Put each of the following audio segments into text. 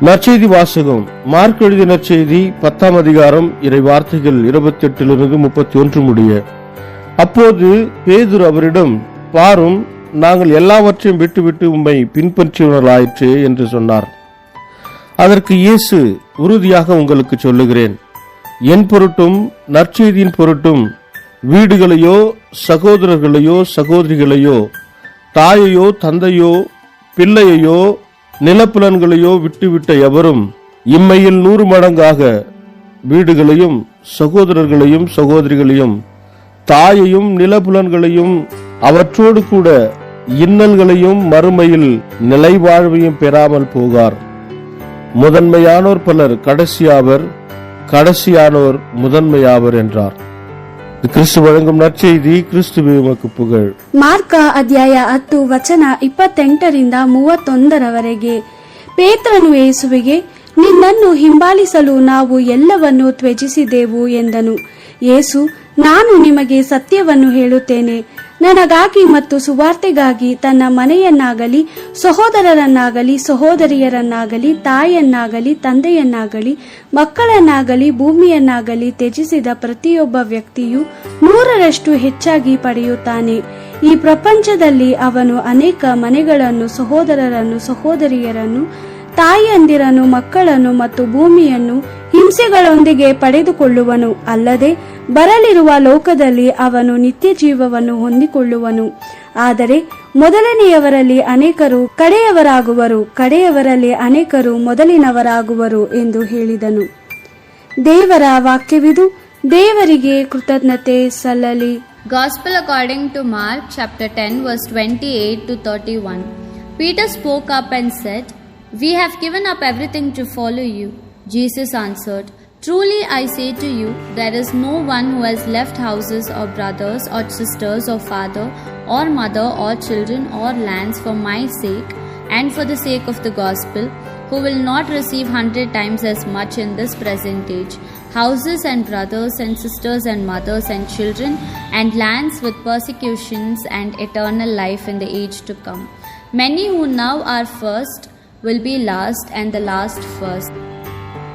நற்செய்தி வாசகம். மார்க் எழுதிய நற்செய்தி 10ஆம் அதிகாரம் இறை வார்த்தைகள் 28 31 முடிய. அப்போது பேதுரு அவரிடம், பாரும், நாங்கள் எல்லாவற்றையும் விட்டுவிட்டு உம்மை பின்பற்றியவர்களாயிற்றே என்று சொன்னார். அதற்கு இயேசு, உறுதியாக உங்களுக்கு சொல்லுகிறேன், என் பொருட்டும் நற்செய்தியின் பொருட்டும் வீடுகளையோ சகோதரர்களையோ சகோதரிகளையோ தாயையோ தந்தையோ பிள்ளையையோ நிலப்புலன்களையோ விட்டுவிட்ட எவரும் இம்மையில் 100 மடங்காக வீடுகளையும் சகோதரர்களையும் சகோதரிகளையும் தாயையும் நிலப்புலன்களையும் அவற்றோடு கூட இன்னல்களையும் மறுமையில் நிலைவாழ்வையும் பெறாமல் போகார். முதன்மையானோர் பலர் கடைசியாவர், கடைசியானோர் முதன்மையாவர் என்றார். ಕ್ರಿಸ್ತು ವಳಂಗಂ ನற்செய்தி. ಕ್ರಿಸ್ತುವೇ ಉಮக்கு புகழ். ಮಾರ್ಕ ಅಧ್ಯಾಯ 10 ವಚನ 28ರಿಂದ 31ರವರೆಗೆ. ಪೇತ್ರನು ಯೇಸುವಿಗೆ, ನಿನ್ನನ್ನು ಹಿಂಬಾಲಿಸಲು ನಾವು ಎಲ್ಲವನ್ನೂ ತ್ಯಜಿಸಿದೆವು ಎಂದನು. ಯೇಸು, ನಾನು ನಿಮಗೆ ಸತ್ಯವನ್ನು ಹೇಳುತ್ತೇನೆ, ನನಗಾಗಿ ಮತ್ತು ಸುವಾರ್ತೆಗಾಗಿ ತನ್ನ ಮನೆಯನ್ನಾಗಲಿ ಸಹೋದರರನ್ನಾಗಲಿ ಸಹೋದರಿಯರನ್ನಾಗಲಿ ತಾಯನ್ನಾಗಲಿ ತಂದೆಯನ್ನಾಗಲಿ ಮಕ್ಕಳನ್ನಾಗಲಿ ಭೂಮಿಯನ್ನಾಗಲಿ ತ್ಯಜಿಸಿದ ಪ್ರತಿಯೊಬ್ಬ ವ್ಯಕ್ತಿಯು 100ರಷ್ಟು ಹೆಚ್ಚಾಗಿ ಪಡೆಯುತ್ತಾನೆ. ಈ ಪ್ರಪಂಚದಲ್ಲಿ ಅವನು ಅನೇಕ ಮನೆಗಳನ್ನು, ಸಹೋದರರನ್ನು, ಸಹೋದರಿಯರನ್ನು, ತಾಯಿಯಂದಿರನ್ನು, ಮಕ್ಕಳನ್ನು ಮತ್ತು ಭೂಮಿಯನ್ನು ಹಿಂಸೆಗಳೊಂದಿಗೆ ಪಡೆದುಕೊಳ್ಳುವನು. ಅಲ್ಲದೆ ಬರಲಿರುವ ಲೋಕದಲ್ಲಿ ಅವನು ನಿತ್ಯ ಜೀವವನ್ನು ಹೊಂದಿಕೊಳ್ಳುವನು. ಆದರೆ ಮೊದಲನೆಯವರಲ್ಲಿ ಅನೇಕರು ಕಡೆಯವರಾಗುವರು, ಕಡೆಯವರಲ್ಲಿ ಅನೇಕರು ಮೊದಲಿನವರಾಗುವರು ಎಂದು ಹೇಳಿದನು. ದೇವರ ವಾಕ್ಯವಿದು. ದೇವರಿಗೆ ಕೃತಜ್ಞತೆ ಸಲ್ಲಲಿ. Gospel according to Mark chapter 10 verse 28 to 31. Peter spoke up and said, "We have given up everything to follow you." Jesus answered, "Truly I say to you, there is no one who has left houses or brothers or sisters or father or mother or children or lands for my sake and for the sake of the gospel, who will not receive 100 times as much in this present age, houses and brothers and sisters and mothers and children and lands with persecutions and eternal life in the age to come. Many who now are first will be last, and the last first."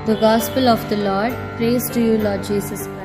The Gospel of the Lord. Praise to you, Lord Jesus Christ.